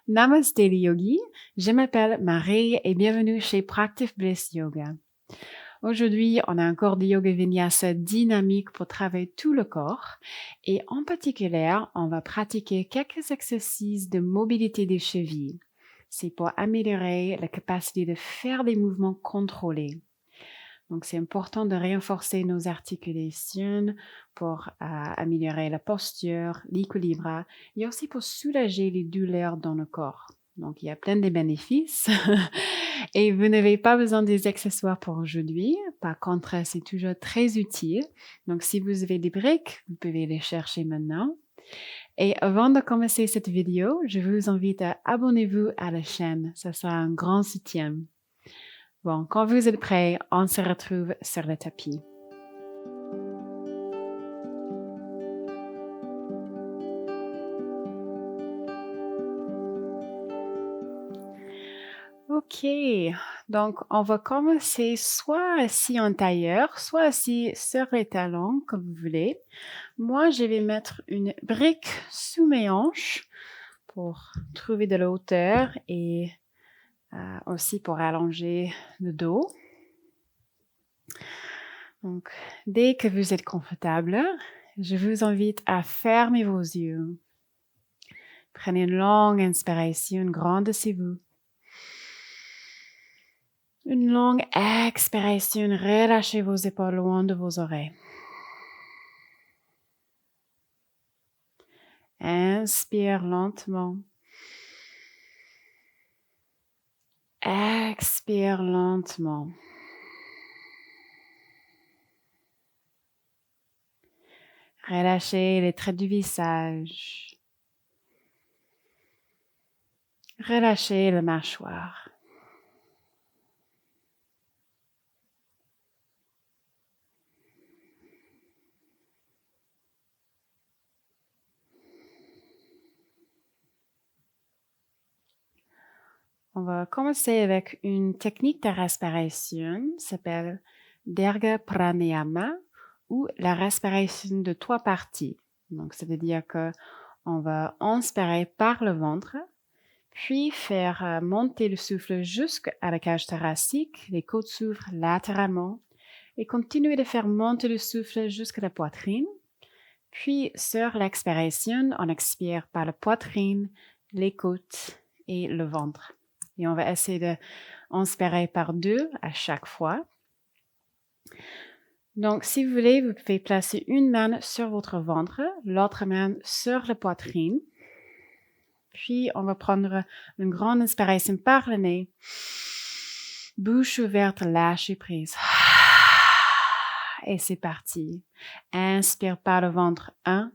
Namaste les yogis, je m'appelle Marie et bienvenue chez Practice Bliss Yoga. Aujourd'hui, on a un corps de yoga vinyasa dynamique pour travailler tout le corps et en particulier, on va pratiquer quelques exercices de mobilité des chevilles. C'est pour améliorer la capacité de faire des mouvements contrôlés. Donc, c'est important de renforcer nos articulations pour améliorer la posture, l'équilibre et aussi pour soulager les douleurs dans le corps. Donc, il y a plein de bénéfices et vous n'avez pas besoin des accessoires pour aujourd'hui. Par contre, c'est toujours très utile. Donc, si vous avez des briques, vous pouvez les chercher maintenant. Et avant de commencer cette vidéo, je vous invite à abonnez-vous à la chaîne. Ça sera un grand soutien. Bon, quand vous êtes prêts, on se retrouve sur le tapis. Ok, donc on va commencer soit assis en tailleur, soit assis sur les talons, comme vous voulez. Moi, je vais mettre une brique sous mes hanches pour trouver de la hauteur et aussi pour allonger le dos. Donc, dès que vous êtes confortable, je vous invite à fermer vos yeux. Prenez une longue inspiration, grandissez-vous. Une longue expiration, relâchez vos épaules loin de vos oreilles. Inspire lentement. Expire lentement. Relâchez les traits du visage. Relâchez la mâchoire. On va commencer avec une technique de respiration, s'appelle Dirga Pranayama ou la respiration de 3 parties. Donc, ça veut dire que on va inspirer par le ventre, puis faire monter le souffle jusqu'à la cage thoracique, les côtes s'ouvrent latéralement et continuer de faire monter le souffle jusqu'à la poitrine. Puis, sur l'expiration, on expire par la poitrine, les côtes et le ventre. Et on va essayer d'inspirer par 2 à chaque fois. Donc, si vous voulez, vous pouvez placer une main sur votre ventre, l'autre main sur la poitrine. Puis, on va prendre une grande inspiration par le nez. Bouche ouverte, lâchez prise. Et c'est parti. Inspire par le ventre. 1,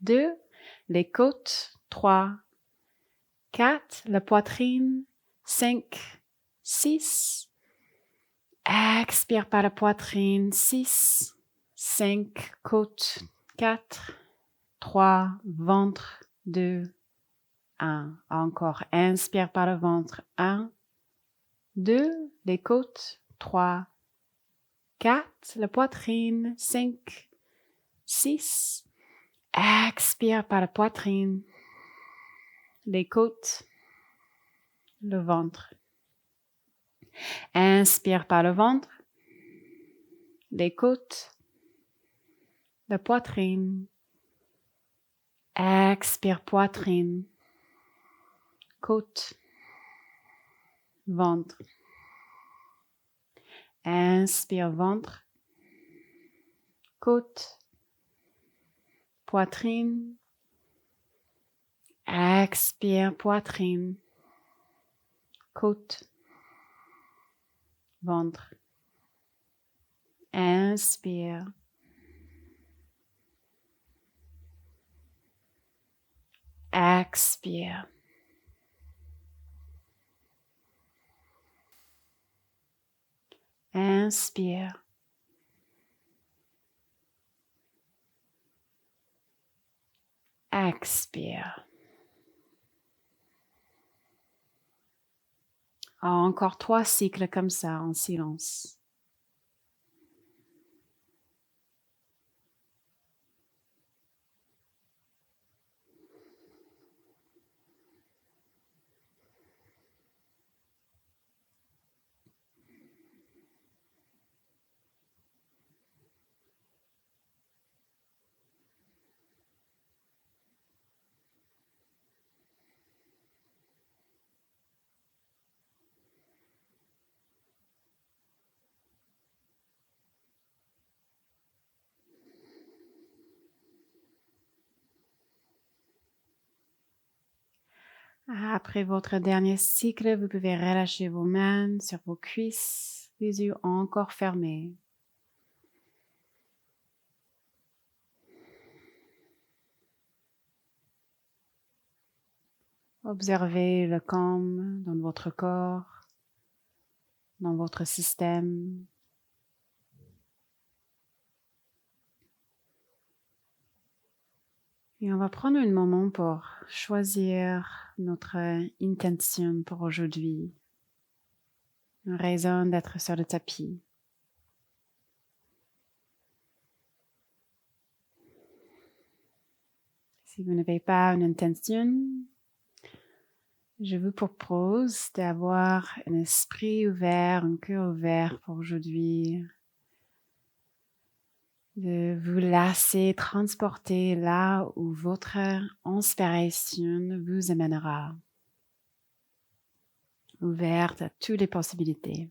2, les côtes. 3, 4, la poitrine. 5, 6. Expire par la poitrine. 6, 5, côtes. 4, 3, ventre. 2, 1. Encore. Inspire par le ventre. 1, 2, les côtes. 3, 4, la poitrine. 5, 6. Expire par la poitrine, les côtes, le ventre. Inspire par le ventre, les côtes, la poitrine. Expire poitrine, côte, ventre. Inspire ventre, côte, poitrine. Expire poitrine, côte, ventre. Inspire. Expire. Inspire. Expire. Encore 3 cycles comme ça en silence. Après votre dernier cycle, vous pouvez relâcher vos mains sur vos cuisses, les yeux encore fermés. Observez le calme dans votre corps, dans votre système. Et on va prendre un moment pour choisir notre intention pour aujourd'hui. Une raison d'être sur le tapis. Si vous n'avez pas une intention, je vous propose d'avoir un esprit ouvert, un cœur ouvert pour aujourd'hui. De vous laisser transporter là où votre inspiration vous amènera. Ouverte à toutes les possibilités.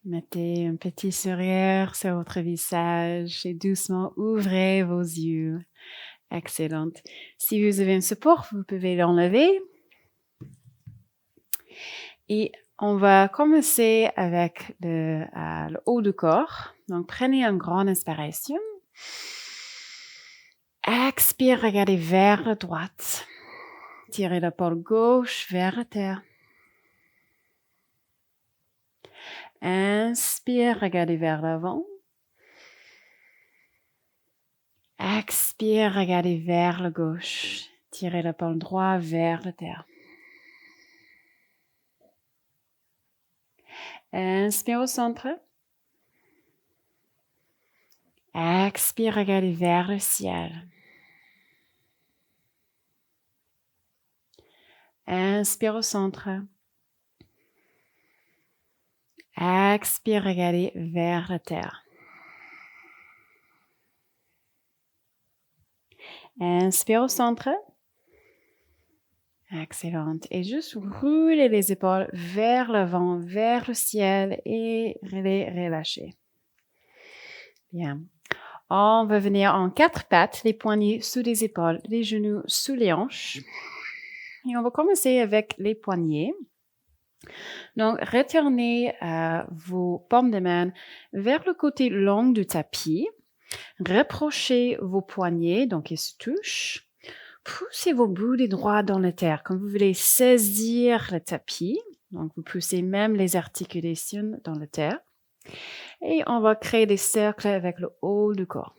Mettez un petit sourire sur votre visage et doucement ouvrez vos yeux. Excellent. Si vous avez un support, vous pouvez l'enlever. Et on va commencer avec le haut du corps. Donc, prenez une grande inspiration. Expire, regardez vers la droite. Tirez l'épaule gauche vers la terre. Inspire, regardez vers l'avant. Expire, regardez vers la gauche. Tirez l'épaule droite vers la terre. Inspire au centre. Expire, regardez vers le ciel. Inspire au centre. Expire, regardez vers la terre. Inspire au centre. Excellent. Et juste roulez les épaules vers l'avant, vers le ciel et les relâcher. Bien. On va venir en 4 pattes, les poignets sous les épaules, les genoux sous les hanches. Et on va commencer avec les poignets. Donc, retournez vos paumes de main vers le côté long du tapis. Rapprochez vos poignets, donc ils se touchent. Poussez vos bouts des doigts dans la terre, comme vous voulez saisir le tapis. Donc, vous poussez même les articulations dans la terre. Et on va créer des cercles avec le haut du corps.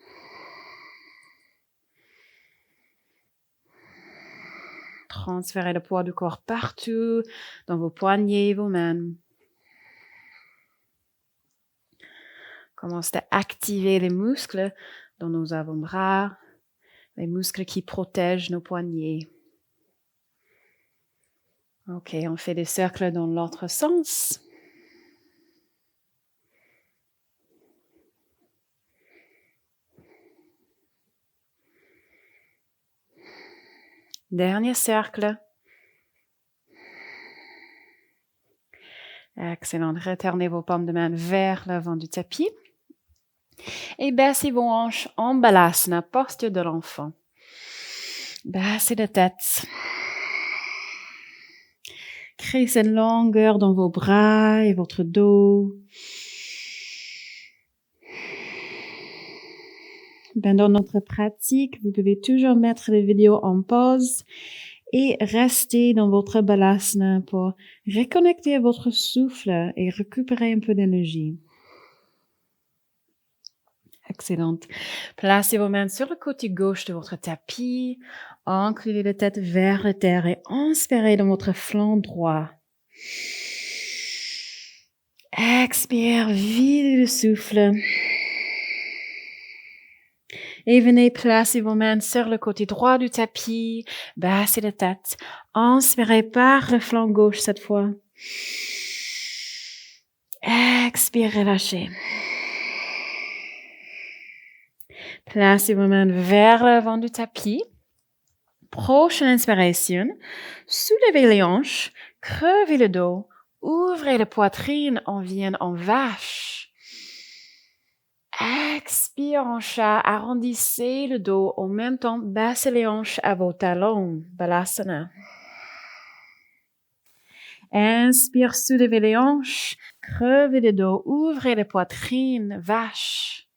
Transférez le poids du corps partout, dans vos poignets, vos mains. Commencez à activer les muscles dans nos avant-bras, les muscles qui protègent nos poignets. Ok, on fait des cercles dans l'autre sens. Dernier cercle. Excellent. Retournez vos paumes de main vers l'avant du tapis. Et baissez vos hanches en balasana, posture de l'enfant. Baissez la tête. Créez cette longueur dans vos bras et votre dos. Pendant notre pratique, vous pouvez toujours mettre les vidéos en pause et rester dans votre balasana pour reconnecter à votre souffle et récupérer un peu d'énergie. Excellent. Placez vos mains sur le côté gauche de votre tapis. Inclinez la tête vers la terre et inspirez dans votre flanc droit. Expire, videz le souffle. Et venez placer vos mains sur le côté droit du tapis. Baissez la tête. Inspirez par le flanc gauche cette fois. Expire, relâchez. Placez vos mains vers l'avant du tapis. Prochaine inspiration. Soulevez les hanches. Crevez le dos. Ouvrez la poitrine. On vient en vache. Expire en chat, arrondissez le dos, en même temps, baissez les hanches à vos talons, Balasana. Inspire, soulevez les hanches, crevez le dos, ouvrez la poitrine, vache.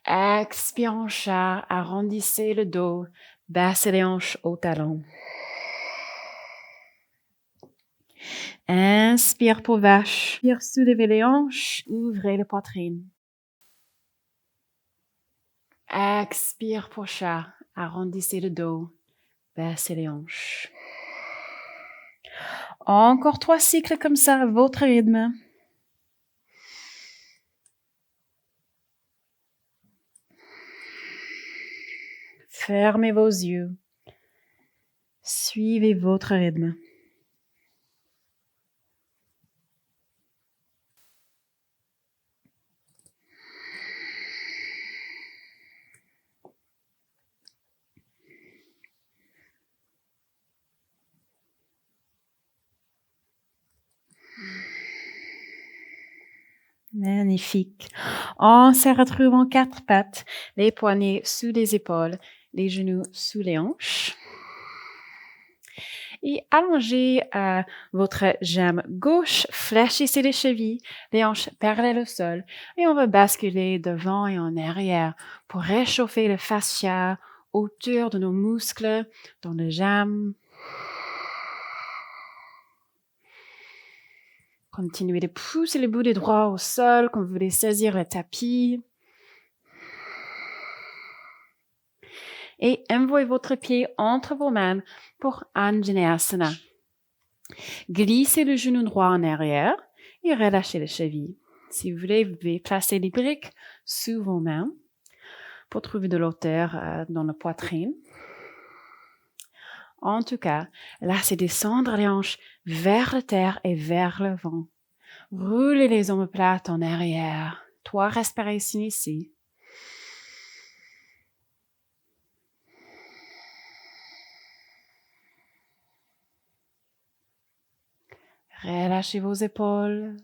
Expire en chat, arrondissez le dos, baissez les hanches aux talons. Inspire pour vache. Inspire, soulevez les hanches, ouvrez la poitrine. Expire pour chat, arrondissez le dos, baissez les hanches. Encore 3 cycles comme ça, à votre rythme. Fermez vos yeux. Suivez votre rythme. Magnifique. On se retrouve en 4 pattes, les poignets sous les épaules, les genoux sous les hanches. Et allongez votre jambe gauche, fléchissez les chevilles, les hanches parallèles au sol. Et on va basculer devant et en arrière pour réchauffer le fascia autour de nos muscles, dans les jambes. Continuez de pousser le bout des doigts au sol quand vous voulez saisir le tapis. Et envoyez votre pied entre vos mains pour Anjaneyasana. Glissez le genou droit en arrière et relâchez les chevilles. Si vous voulez, vous pouvez placer les briques sous vos mains pour trouver de l'hauteur dans la poitrine. En tout cas, là, c'est descendre les hanches vers la terre et vers le vent. Roulez les omoplates en arrière. 3 respirations ici. Relâchez vos épaules.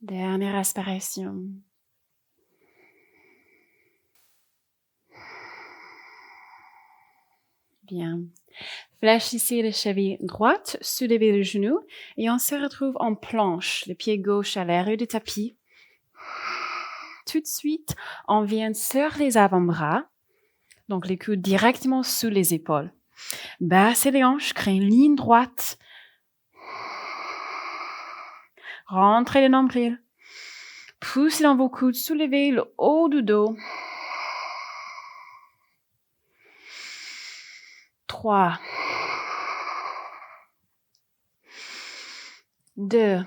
Dernière respiration. Bien. Fléchissez les chevilles droites, soulevez le genou et on se retrouve en planche, le pied gauche à l'arrière du tapis. Tout de suite, on vient sur les avant-bras, donc les coudes directement sous les épaules. Baissez les hanches, créez une ligne droite. Rentrez le nombril. Poussez dans vos coudes, soulevez le haut du dos. 3, 2,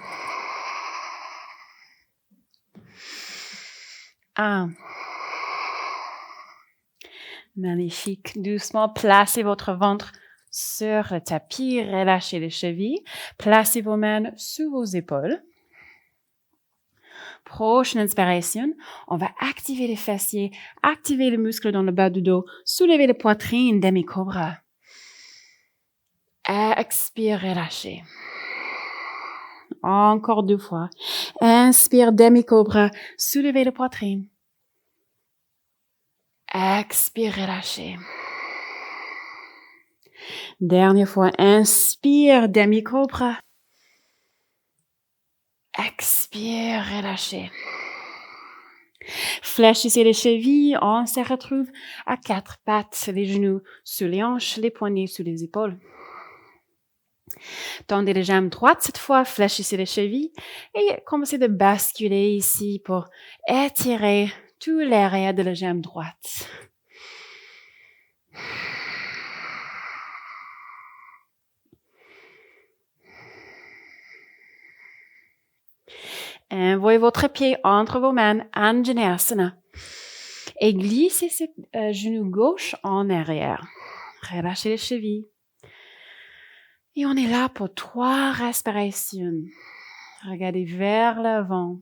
1. Magnifique. Doucement, placez votre ventre sur le tapis, relâchez les chevilles, placez vos mains sous vos épaules. Prochaine inspiration, on va activer les fessiers, activer les muscles dans le bas du dos, soulever la poitrine, demi-cobra. Expire, relâchez. Encore 2 fois. Inspire, demi-cobra, soulevez la poitrine. Expire, relâchez. Dernière fois, inspire, demi-cobra. Expire, relâchez. Fléchissez les chevilles, on se retrouve à 4 pattes, les genoux sous les hanches, les poignets sous les épaules. Tendez les jambes droites cette fois, fléchissez les chevilles et commencez de basculer ici pour étirer tout l'arrière de la jambe droite. Envoyez votre pied entre vos mains, Anjaneyasana. Et glissez ce genou gauche en arrière. Relâchez les chevilles. Et on est là pour 3 respirations. Regardez vers l'avant.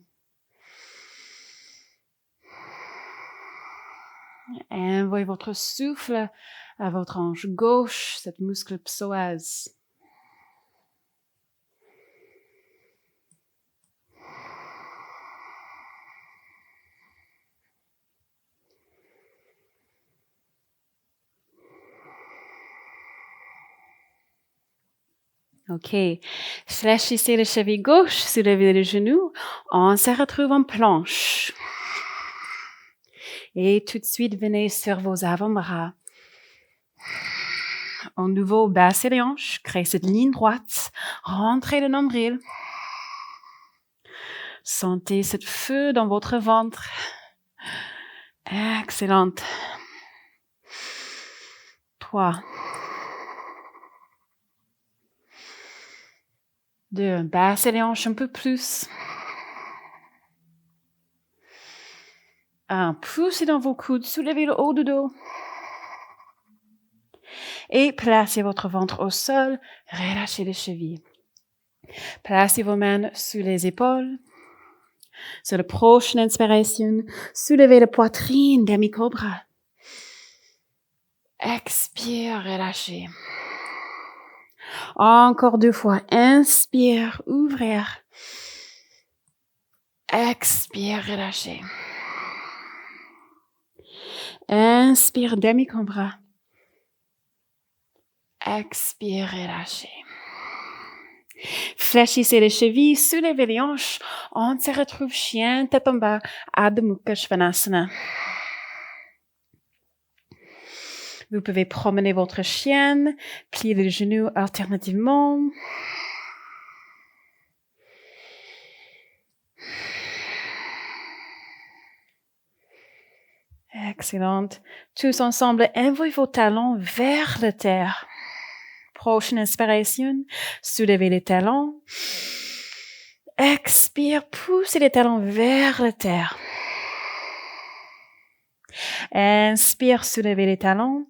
Envoyez votre souffle à votre hanche gauche, cette muscle psoas. OK. Fléchissez le cheville gauche, soulevez le genou. On se retrouve en planche. Et tout de suite, venez sur vos avant-bras. En nouveau, baissez les hanches, créez cette ligne droite, rentrez le nombril. Sentez ce feu dans votre ventre. Excellente. 3. 2. Baissez les hanches un peu plus. 1. Poussez dans vos coudes, soulevez le haut du dos. Et placez votre ventre au sol, relâchez les chevilles. Placez vos mains sous les épaules. Sur la prochaine inspiration, soulevez la poitrine, demi-cobra. Expire, relâchez. Encore 2 fois. Inspire, ouvrir. Expire, relâchez. Inspire, demi-cobra. Expire, relâchez. Fléchissez les chevilles, soulevez les hanches. On se retrouve chien, tête en bas, Adho Mukha Svanasana. Vous pouvez promener votre chienne, plier les genoux alternativement. Excellente. Tous ensemble, envoyez vos talons vers la terre. Prochaine inspiration, soulevez les talons. Expire, poussez les talons vers la terre. Inspire, soulevez les talons.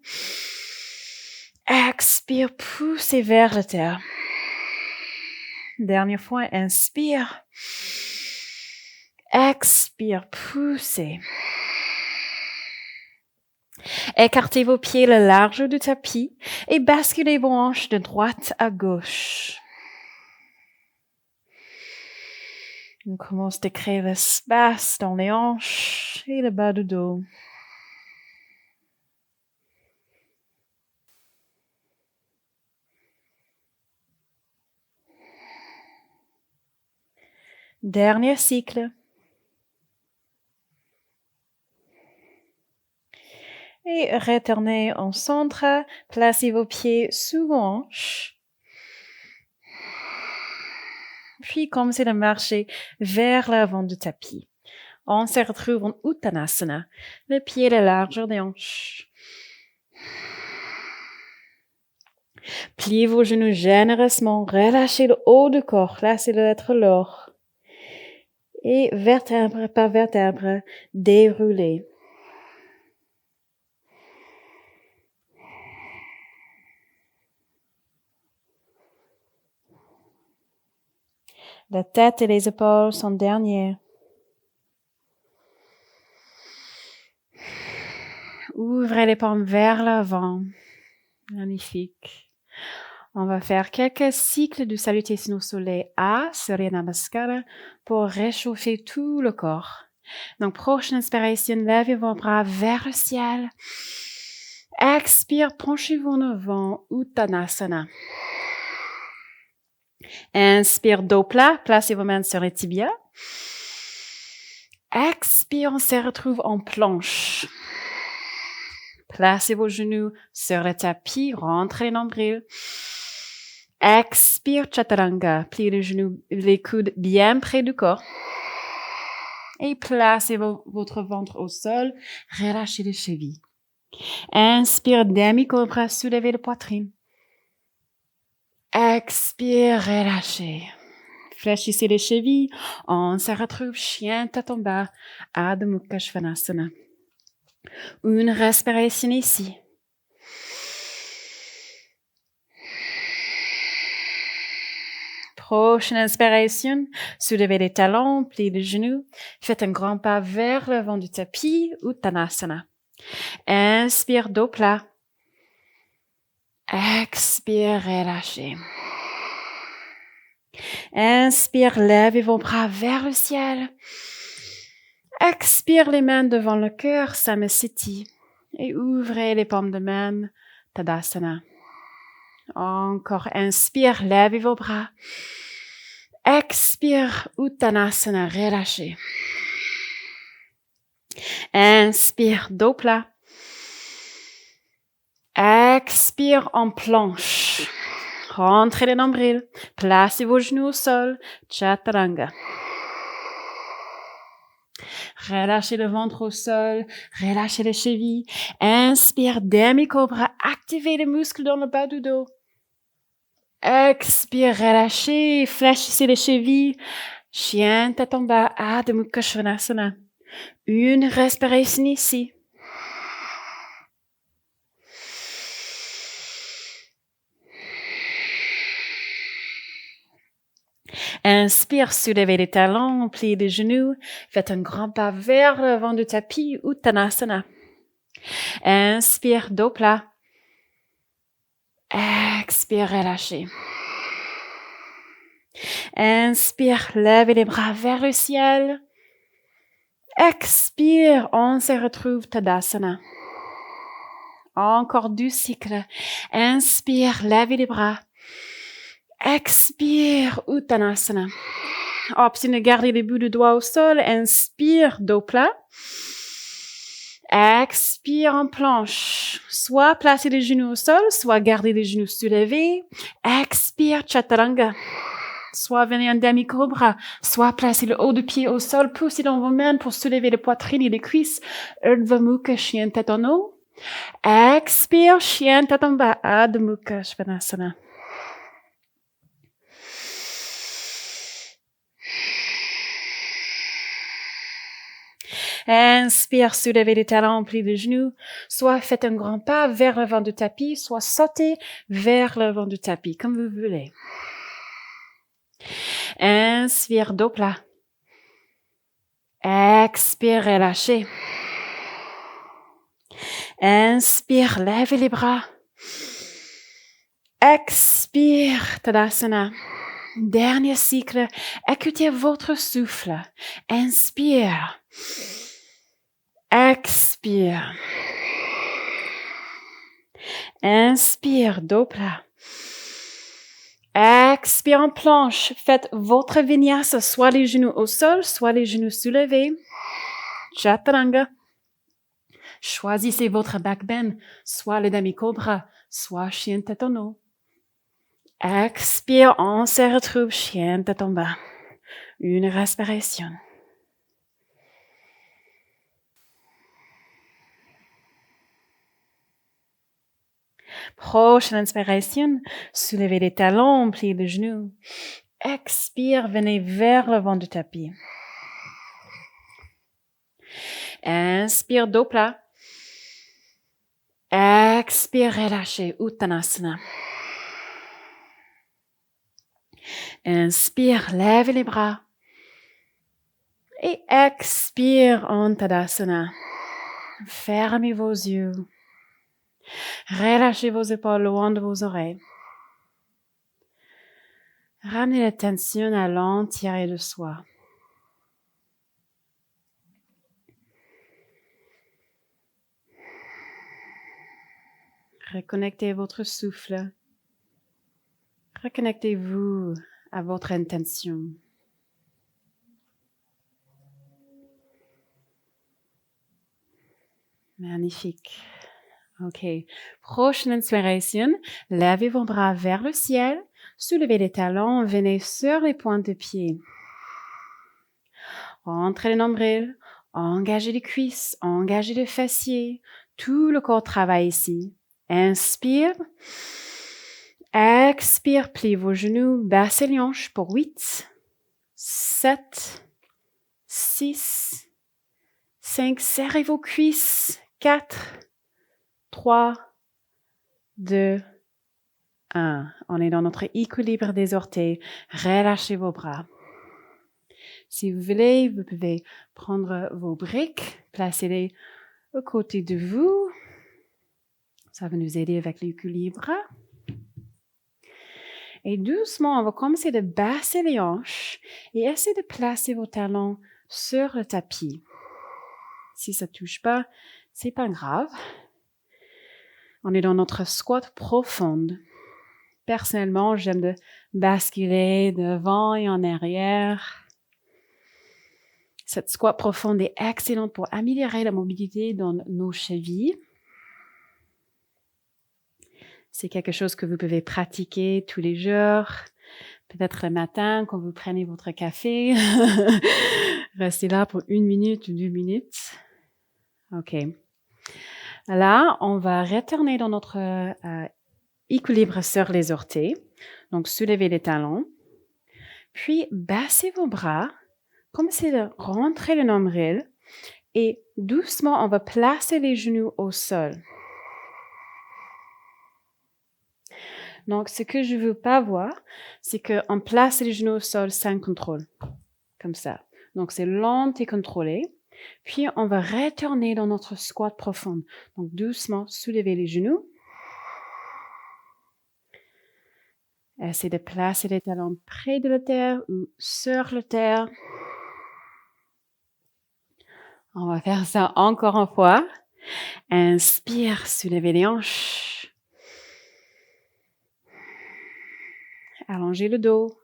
Expire, poussez vers la terre. Dernière fois, inspire. Expire, poussez. Écartez vos pieds le large du tapis et basculez vos hanches de droite à gauche. On commence à créer l'espace dans les hanches et le bas du dos. Dernier cycle. Et retournez en centre, placez vos pieds sous vos hanches. Puis commencez à marcher vers l'avant du tapis. On se retrouve en Uttanasana, le pied la largeur des hanches. Pliez vos genoux généreusement, relâchez le haut du corps, laissez-le être lourd. Et vertèbre par vertèbre, déroulez. La tête et les épaules sont dernières. Ouvrez les paumes vers l'avant. Magnifique. On va faire quelques cycles de salutation au soleil à Surya Namaskara pour réchauffer tout le corps. Donc, prochaine inspiration, levez vos bras vers le ciel. Expire, penchez-vous en avant, Uttanasana. Inspire, dos plat, placez vos mains sur les tibias. Expire, on se retrouve en planche. Placez vos genoux sur le tapis, rentrez les nombrils. Expire, Chaturanga, pliez les genoux, les coudes bien près du corps. Et placez votre ventre au sol, relâchez les chevilles. Inspire, demi-cobra, soulevez la poitrine. Expire, relâchez. Fléchissez les chevilles, on se retrouve chien tête en bas, Adho Mukha Svanasana. Une respiration ici. Prochaine inspiration, soulevez les talons, pliez les genoux, faites un grand pas vers l'avant du tapis, Uttanasana. Inspire, dos plat. Expire, relâchez. Inspire, levez vos bras vers le ciel. Expire les mains devant le cœur, Samasthiti. Et ouvrez les paumes de main, Tadasana. Encore, inspire, levez vos bras. Expire, Uttanasana, relâchez. Inspire, dos plat. Expire en planche. Rentrez les nombrils. Placez vos genoux au sol. Chaturanga. Relâchez le ventre au sol. Relâchez les chevilles. Inspire, demi-cobra. Activez les muscles dans le bas du dos. Expire, relâchez. Fléchissez les chevilles. Chien tête en bas. Adho Mukha Svanasana. Une respiration ici. Inspire, soulevez les talons, pliez les genoux, faites un grand pas vers l'avant du tapis, Uttanasana. Inspire, dos plat. Expire, relâchez. Inspire, levez les bras vers le ciel. Expire, on se retrouve Tadasana. Encore 2 cycles. Inspire, levez les bras. Expire, Uttanasana. Option de garder les bouts de doigts au sol. Inspire, dos plat. Expire en planche. Soit placer les genoux au sol, soit garder les genoux soulevés. Expire, Chaturanga. Soit venez en demi-cobra, soit placer le haut du pied au sol, poussez dans vos mains pour soulever les poitrines et les cuisses. Urdhva Mukha, chien tête en haut. Expire, chien tête en bas. Adho Mukha Svanasana. Inspire, soulevez les talons, pliez les genoux. Soit faites un grand pas vers l'avant du tapis, soit sautez vers l'avant du tapis, comme vous voulez. Inspire, dos plat. Expire, relâchez. Inspire, levez les bras. Expire, Tadasana. Dernier cycle, écoutez votre souffle. Inspire. Expire. Inspire, dos plat. Expire en planche. Faites votre vinyasa, soit les genoux au sol, soit les genoux soulevés. Chaturanga. Choisissez votre back bend, soit le demi-cobra, soit chien tête en haut. Expire, on se retrouve chien tête en bas. Une respiration. Prochaine inspiration, soulevez les talons, pliez les genoux. Expire, venez vers l'avant du tapis. Inspire, dos plat. Expire, relâchez, Uttanasana. Inspire, levez les bras. Et expire en Tadasana. Fermez vos yeux. Relâchez vos épaules loin de vos oreilles. Ramenez la tension à l'entièreté de soi. Reconnectez votre souffle. Reconnectez-vous à votre intention. Magnifique. OK. Prochaine inspiration. Levez vos bras vers le ciel. Soulevez les talons. Venez sur les pointes de pied. Rentrez les nombrils. Engagez les cuisses. Engagez les fessiers. Tout le corps travaille ici. Inspire. Expire. Pliez vos genoux. Baissez les hanches pour 8, 7, 6, 5. Serrez vos cuisses. 4, 3, 2, 1. On est dans notre équilibre des orteils. Relâchez vos bras. Si vous voulez, vous pouvez prendre vos briques, placer-les aux côtés de vous. Ça va nous aider avec l'équilibre. Et doucement, on va commencer de baisser les hanches et essayer de placer vos talons sur le tapis. Si ça ne touche pas, c'est pas grave. On est dans notre squat profonde. personnellement, j'aime de basculer devant et en arrière. Cette squat profonde est excellente pour améliorer la mobilité dans nos chevilles. C'est quelque chose que vous pouvez pratiquer tous les jours. Peut-être le matin, quand vous prenez votre café. Restez là pour 1 minute ou 2 minutes. OK. Là, on va retourner dans notre équilibre sur les orteils. Donc, soulevez les talons. Puis, baissez vos bras. Commencez à rentrer le nombril. Et doucement, on va placer les genoux au sol. Donc, ce que je ne veux pas voir, c'est qu'on place les genoux au sol sans contrôle. Comme ça. Donc, c'est lent et contrôlé. Puis, on va retourner dans notre squat profonde. Donc, doucement, soulevez les genoux. Essayez de placer les talons près de la terre ou sur la terre. On va faire ça encore une fois. Inspire, soulevez les hanches. Allongez le dos.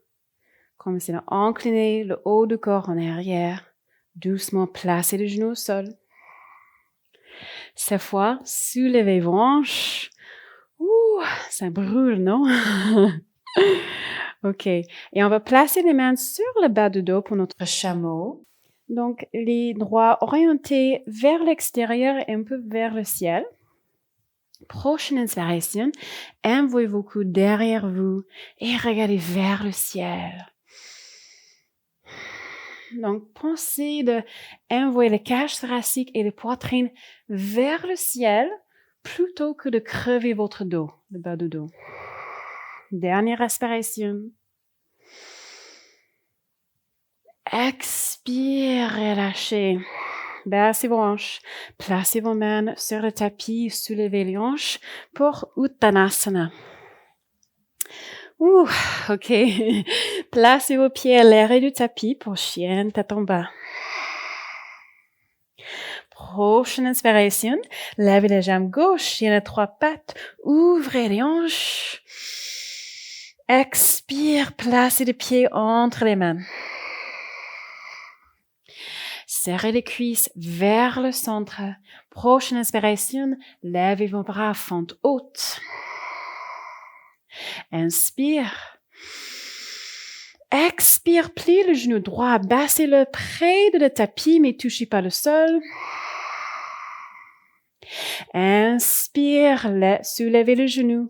Commencez à incliner le haut du corps en arrière. Doucement, placez les genoux au sol. Cette fois, soulevez vos hanches. Ouh, ça brûle, non? OK. Et on va placer les mains sur le bas du dos pour notre chameau. Donc, les doigts orientés vers l'extérieur et un peu vers le ciel. Prochaine inspiration, envoyez vos coudes derrière vous et regardez vers le ciel. Donc, pensez d'envoyer la cage thoracique et la poitrine vers le ciel plutôt que de crever votre dos, le bas du dos. Dernière respiration. Expire, relâchez. Baissez vos hanches. Placez vos mains sur le tapis, soulevez les hanches pour Uttanasana. OK. Placez vos pieds à l'arrêt du tapis pour chien tête en bas. Prochaine inspiration, levez les jambes gauche, chien à 3 pattes, ouvrez les hanches. Expire, placez les pieds entre les mains. Serrez les cuisses vers le centre. Prochaine inspiration, levez vos bras à fente haute. Inspire. Expire, pliez le genou droit, baissez-le près de le tapis, mais touchez pas le sol. Inspire, soulevez le genou.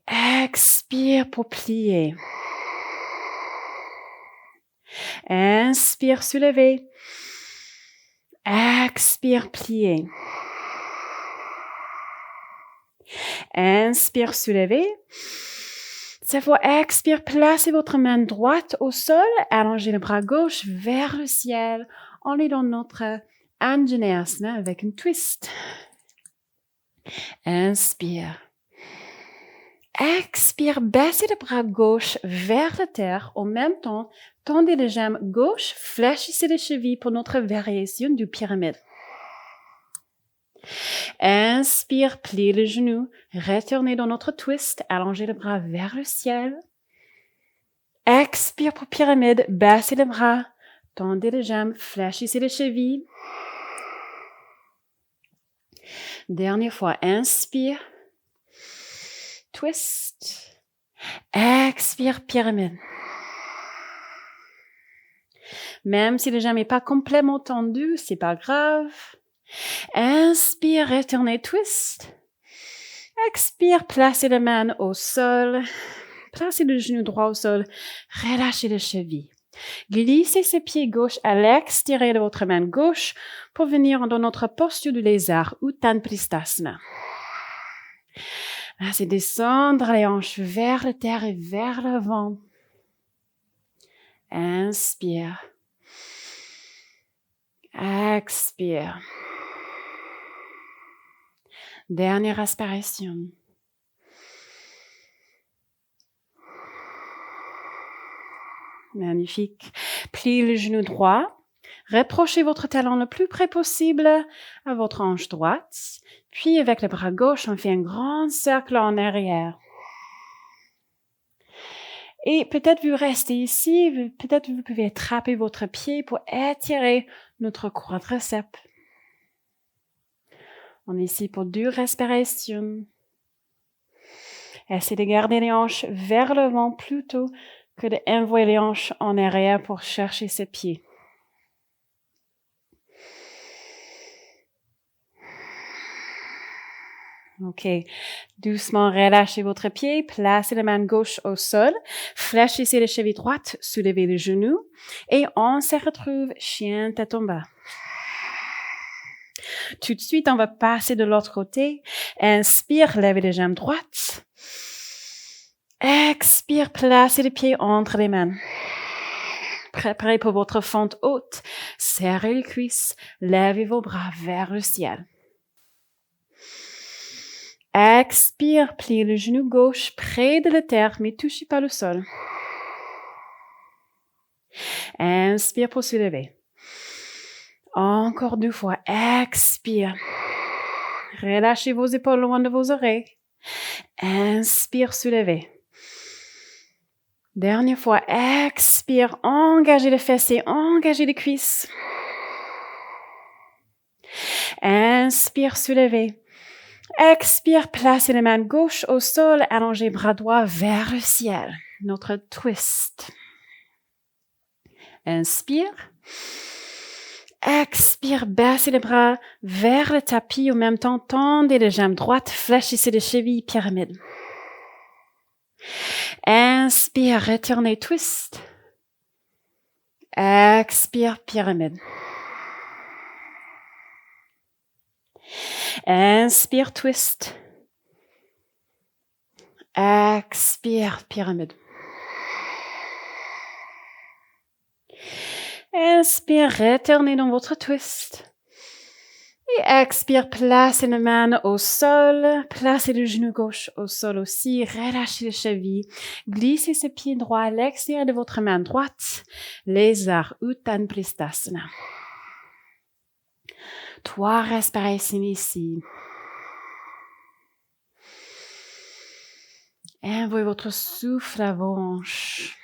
Expire pour plier. Inspire, soulevez. Expire, plier. Inspire, soulevez. Cette fois, expire, placez votre main droite au sol, allongez le bras gauche vers le ciel. On est dans notre Anjaneyasana avec une twist. Inspire. Expire, baissez le bras gauche vers la terre. En même temps, tendez les jambes gauche, fléchissez les chevilles pour notre variation du pyramide. Inspire, pliez les genoux, retournez dans notre twist, allongez le bras vers le ciel. Expire pour pyramide, baissez les bras, tendez les jambes, fléchissez les chevilles. Dernière fois, inspire. Twist. Expire, pyramide. Même si le jambe n'est pas complètement tendu, c'est pas grave. Inspire, retournez, twist. Expire, placez les mains au sol. Placez le genou droit au sol. Relâchez les chevilles. Glissez ses pieds gauche à l'extérieur de votre main gauche pour venir dans notre posture du lézard, Uttanapristhasana. Là, c'est descendre les hanches vers la terre et vers l'avant. Inspire. Expire. Dernière respiration. Magnifique. Pliez le genou droit. Rapprochez votre talon le plus près possible à votre hanche droite. Puis, avec le bras gauche, on fait un grand cercle en arrière. Et peut-être vous restez ici, peut-être vous pouvez attraper votre pied pour étirer notre quadriceps. On est ici pour 2 respirations. Essayez de garder les hanches vers l'avant plutôt que d'envoyer les hanches en arrière pour chercher ses pieds. OK. Doucement, relâchez votre pied, placez la main gauche au sol, fléchissez les chevilles droites, soulevez les genoux et on se retrouve chien tête en bas. Tout de suite, on va passer de l'autre côté. Inspire, levez les jambes droites. Expire, placez les pieds entre les mains. Préparez pour votre fente haute. Serrez les cuisses, levez vos bras vers le ciel. Expire, pliez le genou gauche près de la terre, mais touchez pas le sol. Inspire pour soulever. Encore 2 fois. Expire. Relâchez vos épaules loin de vos oreilles. Inspire, soulevez. Dernière fois. Expire. Engagez les fessiers, engagez les cuisses. Inspire, soulevez. Expire, placez les mains gauche au sol, allongez bras droit vers le ciel. Notre twist. Inspire. Expire, baissez les bras vers le tapis. En même temps, tendez les jambes droites, fléchissez les chevilles, pyramide. Inspire, retournez, twist. Expire, pyramide. Inspire, twist. Expire, pyramide. Inspire, retournez dans votre twist. Et expire, placez la main au sol, placez le genou gauche au sol aussi, relâchez les chevilles, glissez ses pieds droits à l'extérieur de votre main droite, lézard Uttanapristhasana. 3 respirations ici. Envoyez votre souffle à vos hanches.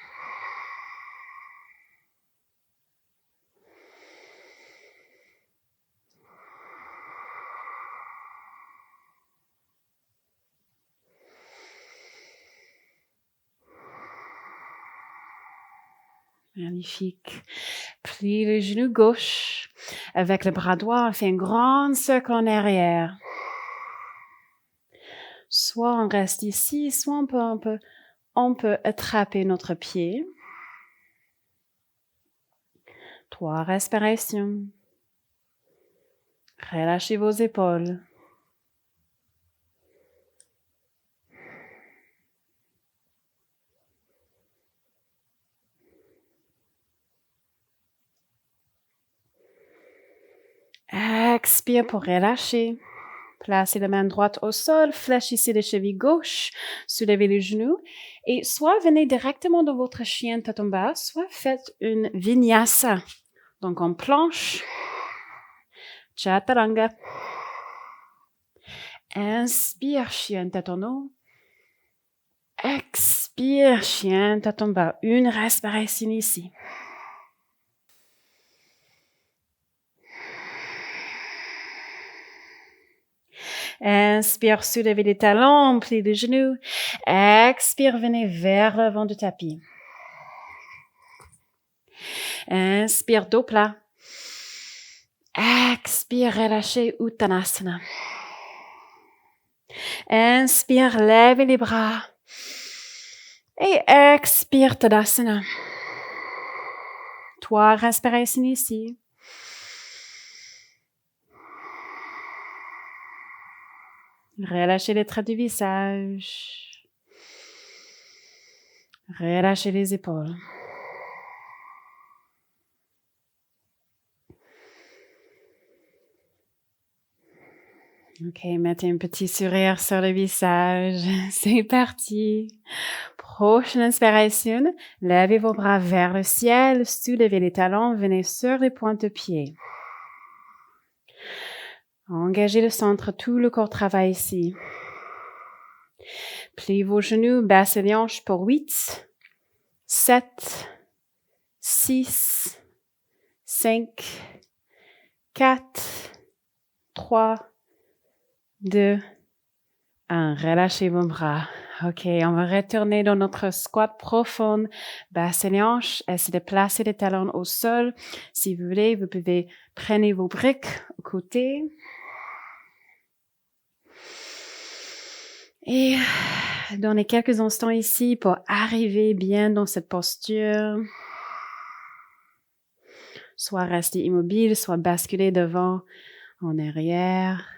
Magnifique. Plie le genou gauche. Avec le bras droit, on fait un grand cercle en arrière. Soit on reste ici, soit on peut attraper notre pied. 3 respirations. Relâchez vos épaules. Expire pour relâcher. Placez la main droite au sol, fléchissez les chevilles gauche, soulevez les genoux et soit venez directement dans votre chien tête en bas, soit faites une vinyasa. Donc en planche, chaturanga. Inspire, chien tête en haut. Expire, chien tête en bas. Une respiration ici. Inspire, soulevez les talons, pliez les genoux. Expire, venez vers l'avant du tapis. Inspire, dos plat. Expire, relâchez Uttanasana. Inspire, levez les bras. Et expire, Tadasana. 3 respirations ici. Relâchez les traits du visage. Relâchez les épaules. OK, mettez un petit sourire sur le visage. C'est parti. Prochaine inspiration. Levez vos bras vers le ciel. Soulevez les talons. Venez sur les pointes de pied. Engagez le centre. Tout le corps travaille ici. Pliez vos genoux. Baissez les hanches pour 8. 7, 6, 5, 4, 3, 2, 1. Relâchez vos bras. OK, on va retourner dans notre squat profonde. Baissez les hanches. Essayez de placer les talons au sol. Si vous voulez, vous pouvez prendre vos briques au côté. Et donnez quelques instants ici pour arriver bien dans cette posture. Soit rester immobile, soit basculer devant, en arrière.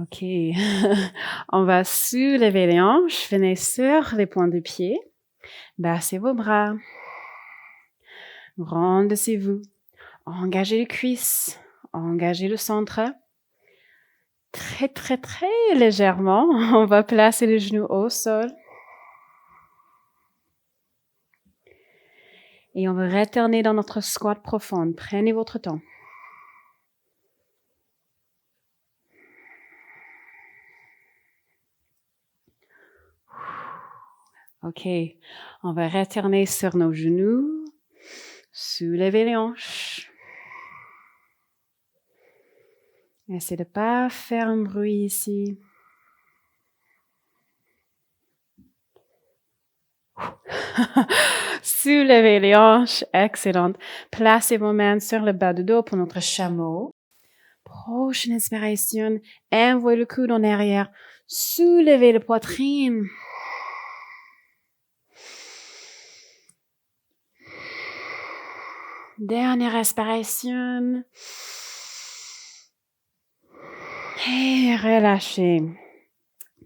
OK. On va soulever les hanches, venez sur les points de pied. Baissez vos bras. Rendez-vous. Engagez les cuisses. Engagez le centre. Très, très, très légèrement, on va placer les genoux au sol. Et on va retourner dans notre squat profonde. Prenez votre temps. OK. On va retourner sur nos genoux. Soulevez les hanches. Essayez de ne pas faire un bruit ici. Soulevez les hanches. Excellent. Placez vos mains sur le bas du dos pour notre chameau. Prochaine inspiration. Envoyez le coude en arrière. Soulevez la poitrine. Dernière respiration. Et relâchez.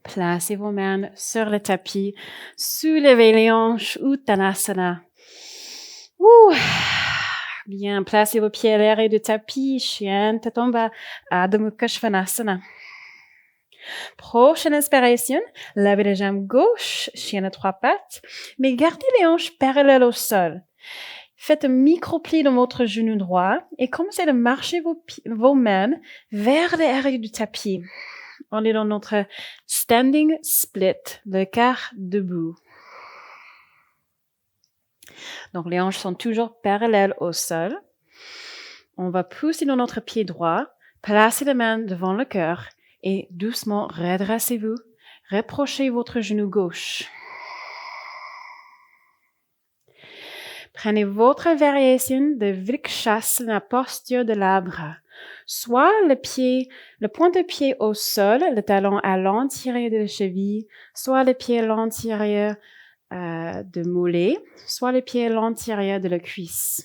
Placez vos mains sur le tapis. Soulevez les hanches. Uttanasana. Bien, placez vos pieds à l'arrière du tapis. Chien tête en bas. Adho Mukha Svanasana. Prochaine inspiration. Levez les jambes gauche. Chien à 3 pattes. Mais gardez les hanches parallèles au sol. Faites un micro-pli dans votre genou droit et commencez à marcher vos mains vers l'arrière du tapis. On est dans notre standing split, le quart debout. Donc, les hanches sont toujours parallèles au sol. On va pousser dans notre pied droit, placer les mains devant le cœur et doucement redressez-vous. Rapprochez votre genou gauche. Prenez votre variation de Vrikshasana, la posture de l'arbre. Soit le point de pied au sol, le talon à l'intérieur de la cheville, soit le pied à l'intérieur de mollet, soit le pied à l'intérieur de la cuisse.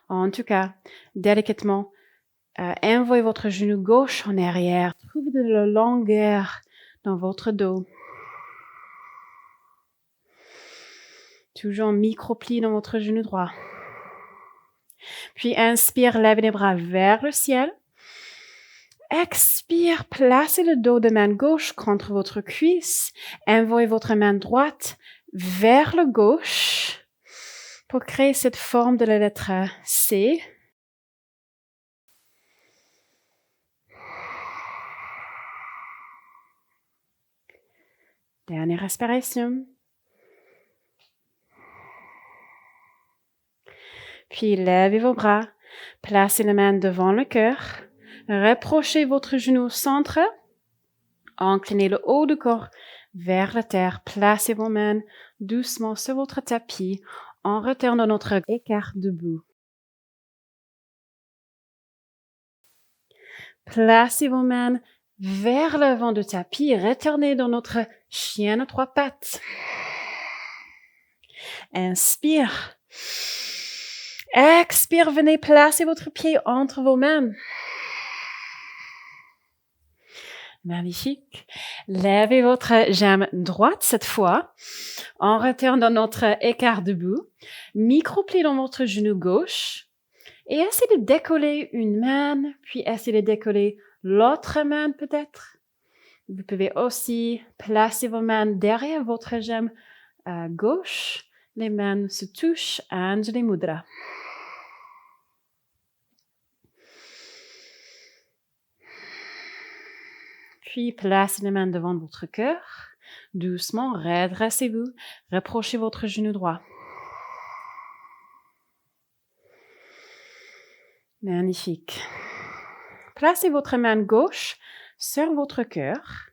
En tout cas, délicatement, envoyez votre genou gauche en arrière. Trouvez de la longueur dans votre dos. Toujours un micro-pli dans votre genou droit. Puis inspire, levez les bras vers le ciel. Expire, placez le dos de main gauche contre votre cuisse. Envoyez votre main droite vers le gauche pour créer cette forme de la lettre C. Dernière respiration. Puis levez vos bras, placez les mains devant le cœur, rapprochez votre genou au centre, inclinez le haut du corps vers la terre, placez vos mains doucement sur votre tapis en retournant dans notre écart debout. Placez vos mains vers l'avant du tapis, retournez dans notre chien à 3 pattes. Inspire. Expire, venez placer votre pied entre vos mains. Magnifique. Levez votre jambe droite cette fois. On retourne dans notre écart debout. Micro-pli dans votre genou gauche. Et essayez de décoller une main, puis essayez de décoller l'autre main peut-être. Vous pouvez aussi placer vos mains derrière votre jambe gauche. Les mains se touchent, Anjali Mudra. Puis placez les mains devant votre cœur. Doucement, redressez-vous. Rapprochez votre genou droit. Magnifique. Placez votre main gauche sur votre cœur.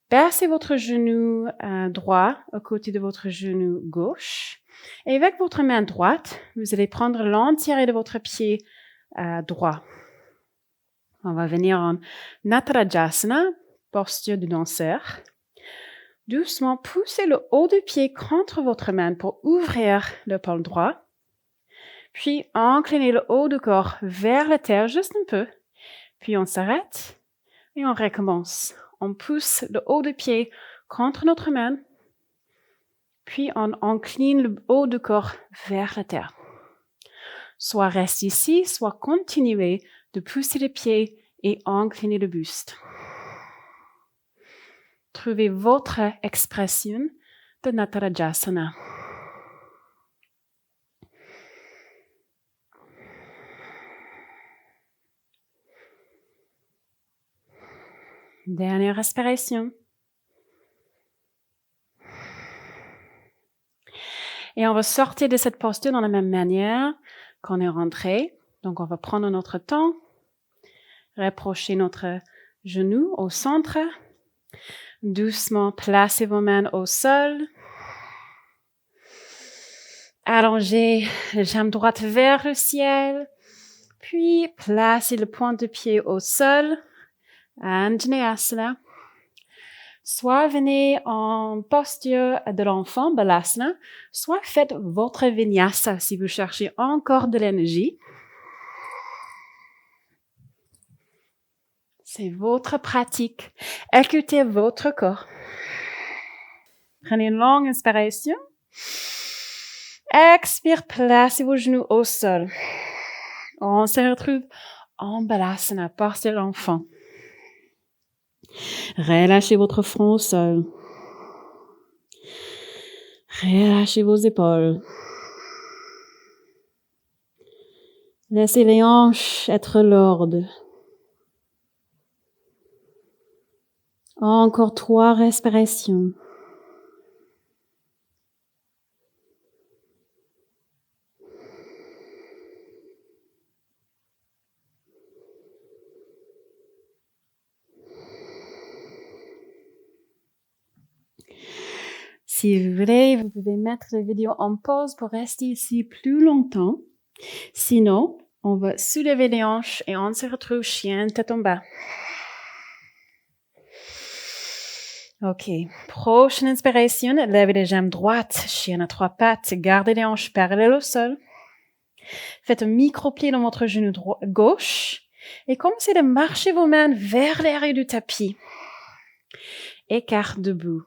Passez votre genou droit à côté de votre genou gauche. Et avec votre main droite, vous allez prendre l'entièreté de votre pied droit. On va venir en Natarajasana, posture du danseur. Doucement, poussez le haut du pied contre votre main pour ouvrir le pôle droit. Puis, inclinez le haut du corps vers la terre juste un peu. Puis, on s'arrête et on recommence. On pousse le haut du pied contre notre main. Puis, on incline le haut du corps vers la terre. Soit reste ici, soit continuez de pousser le pied et incliner le buste. Trouvez votre expression de Natarajasana. Dernière respiration. Et on va sortir de cette posture dans la même manière qu'on est rentré. Donc, on va prendre notre temps, rapprocher notre genou au centre. Doucement, placez vos mains au sol. Allongez la jambe droite vers le ciel. Puis, placez le point de pied au sol. Anjaneyasana. Soit venez en posture de l'enfant, Balasana, soit faites votre vinyasa si vous cherchez encore de l'énergie. C'est votre pratique. Écoutez votre corps. Prenez une longue inspiration. Expire, placez vos genoux au sol. On se retrouve en Balasana, posture de l'enfant. Relâchez votre front au sol. Relâchez vos épaules. Laissez les hanches être lourdes. Encore 3 respirations. Si vous voulez, vous pouvez mettre la vidéo en pause pour rester ici plus longtemps. Sinon, on va soulever les hanches et on se retrouve chien tête en bas. OK. Prochaine inspiration, levez les jambes droites, chien à 3 pattes, gardez les hanches parallèles au sol. Faites un micro-pli dans votre genou gauche et commencez de marcher vos mains vers l'arrière du tapis. Écart debout.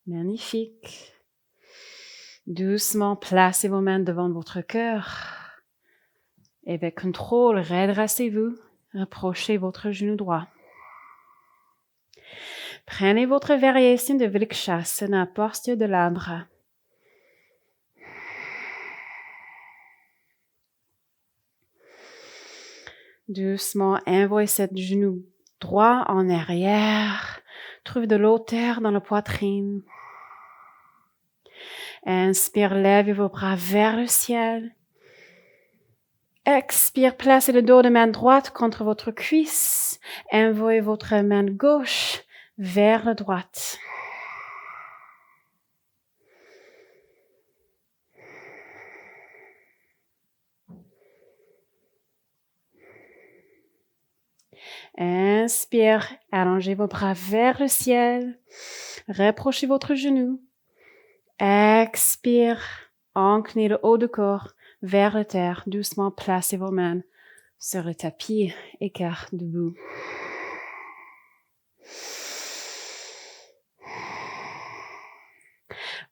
Magnifique. Doucement, placez vos mains devant votre cœur. Et avec contrôle, redressez-vous. Rapprochez votre genou droit. Prenez votre variation de Vrikshasana, posture de l'arbre. Doucement, envoyez cette genou droit en arrière. Trouvez de l'hauteur dans la poitrine. Inspire, levez vos bras vers le ciel. Expire, placez le dos de main droite contre votre cuisse. Envoyez votre main gauche vers la droite. Inspire, allongez vos bras vers le ciel. Rapprochez votre genou. Expire, inclinez le haut du corps vers la terre. Doucement, placez vos mains sur le tapis, écart debout.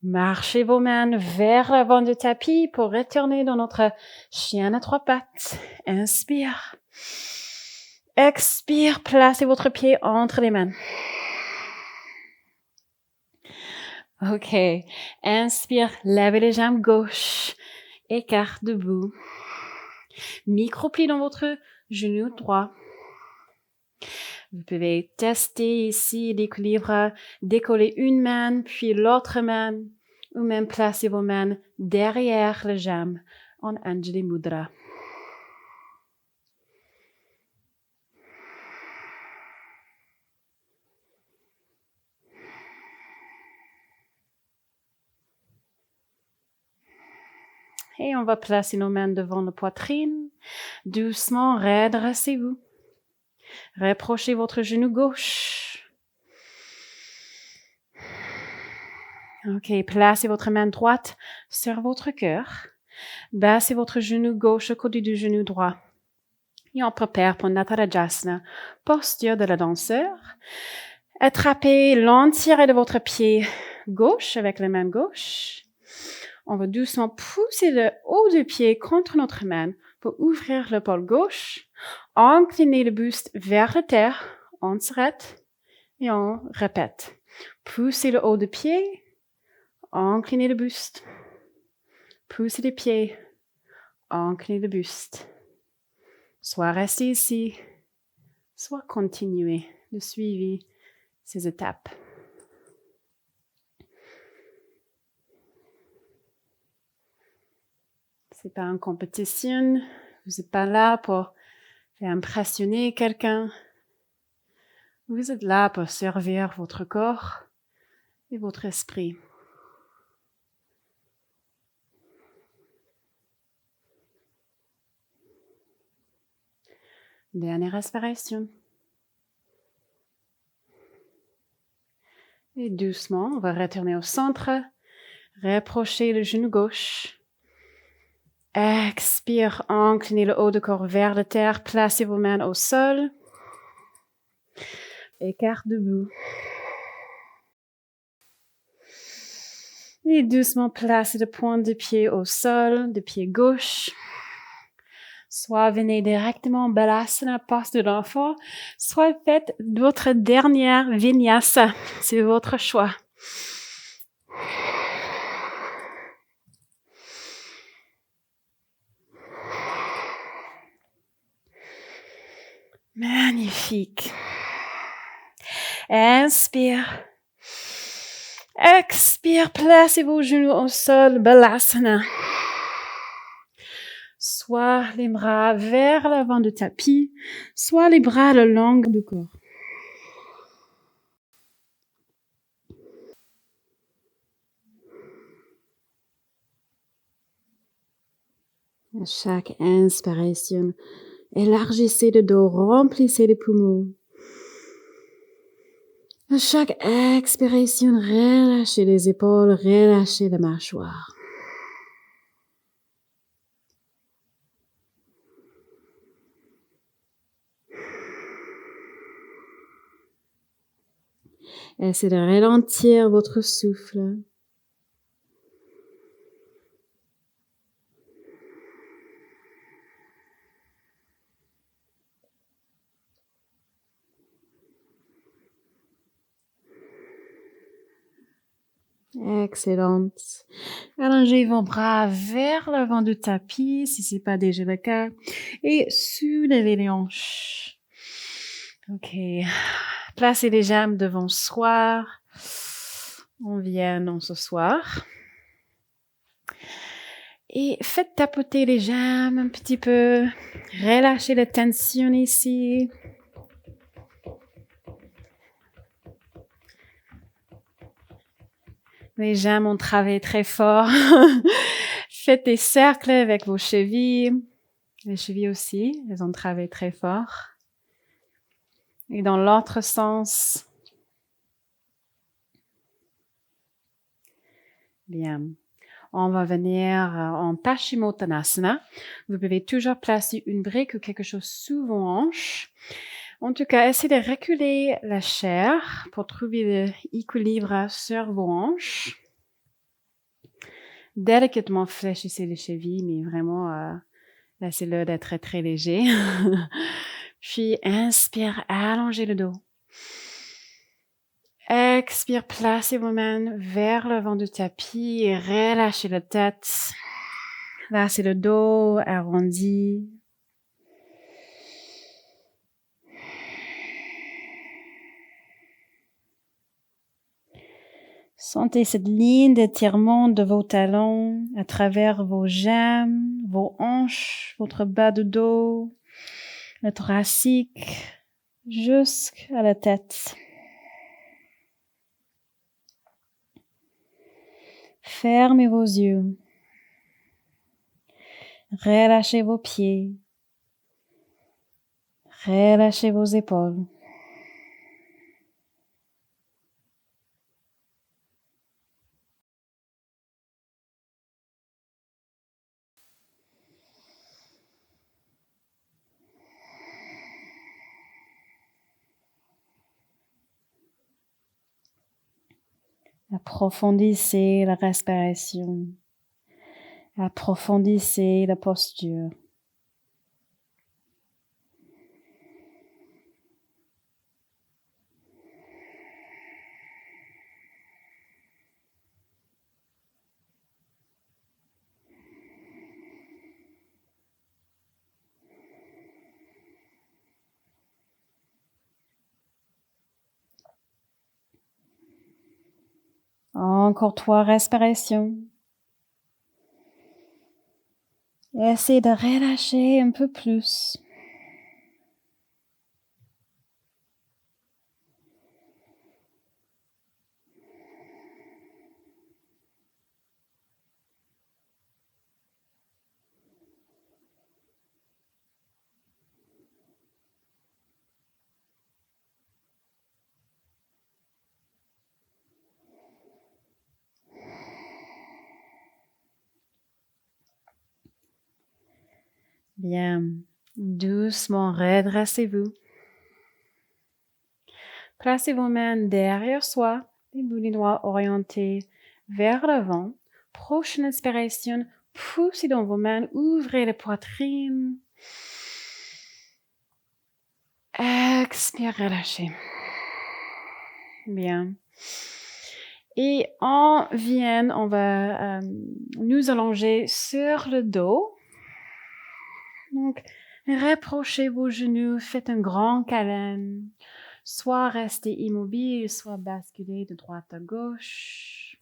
Marchez vos mains vers l'avant du tapis pour retourner dans notre chien à 3 pattes. Inspire. Expire, placez votre pied entre les mains. OK. Inspire, levez les jambes gauche. Écart debout. Micro-pli dans votre genou droit. Vous pouvez tester ici l'équilibre, décoller une main, puis l'autre main, ou même placer vos mains derrière les jambes en Anjali Mudra. Et on va placer nos mains devant la poitrine. Doucement, redressez-vous. Rapprochez votre genou gauche. Ok, placez votre main droite sur votre cœur. Baissez votre genou gauche au côté du genou droit. Et on prépare pour Natarajasana, posture de la danseur. Attrapez l'entièreté de votre pied gauche avec la main gauche. On va doucement pousser le haut du pied contre notre main pour ouvrir l'épaule gauche. Inclinez le buste vers la terre. On s'arrête et on répète. Poussez le haut du pied. Inclinez le buste. Poussez les pieds. Inclinez le buste. Soit restez ici, soit continuez de suivre ces étapes. C'est pas une compétition. Vous n'êtes pas là pour faire impressionner quelqu'un. Vous êtes là pour servir votre corps et votre esprit. Dernière respiration. Et doucement, on va retourner au centre. Rapprochez le genou gauche. Expire, inclinez le haut du corps vers la terre. Placez vos mains au sol. Écart debout. Et doucement, placez le point du pied au sol, du pied gauche. Soit venez directement Balasana, posture d'enfant, soit faites votre dernière vinyasa. C'est votre choix. Magnifique. Inspire. Expire, placez vos genoux au sol, Balasana. Soit les bras vers l'avant du tapis, soit les bras le long du corps. À chaque inspiration, élargissez le dos, remplissez les poumons. À chaque expiration, relâchez les épaules, relâchez la mâchoire. Essayez de ralentir votre souffle. Excellente. Allongez vos bras vers l'avant du tapis, si c'est pas déjà le cas, et soulevez les hanches. Ok. Placez les jambes devant soi. On vient s'asseoir. Et faites tapoter les jambes un petit peu. Relâchez la tension ici. Les jambes ont travaillé très fort. Faites des cercles avec vos chevilles. Les chevilles aussi, elles ont travaillé très fort. Et dans l'autre sens. Bien. On va venir en Paschimottanasana. Vous pouvez toujours placer une brique ou quelque chose sous vos hanches. En tout cas, essayez de reculer la chair pour trouver l'équilibre sur vos hanches. Délicatement fléchissez les chevilles, mais vraiment, laissez-le d'être très, très léger. Puis, inspire, allongez le dos. Expire, placez vos mains vers l'avant du tapis et relâchez la tête. Là, c'est le dos arrondi. Sentez cette ligne d'étirement de vos talons à travers vos jambes, vos hanches, votre bas de dos, le thoracique, jusqu'à la tête. Fermez vos yeux. Relâchez vos pieds. Relâchez vos épaules. Approfondissez la respiration. Approfondissez la posture. Encore 3 respirations. Essayez de relâcher un peu plus. Bien. Doucement, redressez-vous. Placez vos mains derrière soi, les bouts des doigts orientés vers l'avant. Prochaine inspiration, poussez dans vos mains, ouvrez la poitrine. Expire, relâchez. Bien. Et on va nous allonger sur le dos. Donc, rapprochez vos genoux, faites un grand câlin. Soit restez immobile, soit basculez de droite à gauche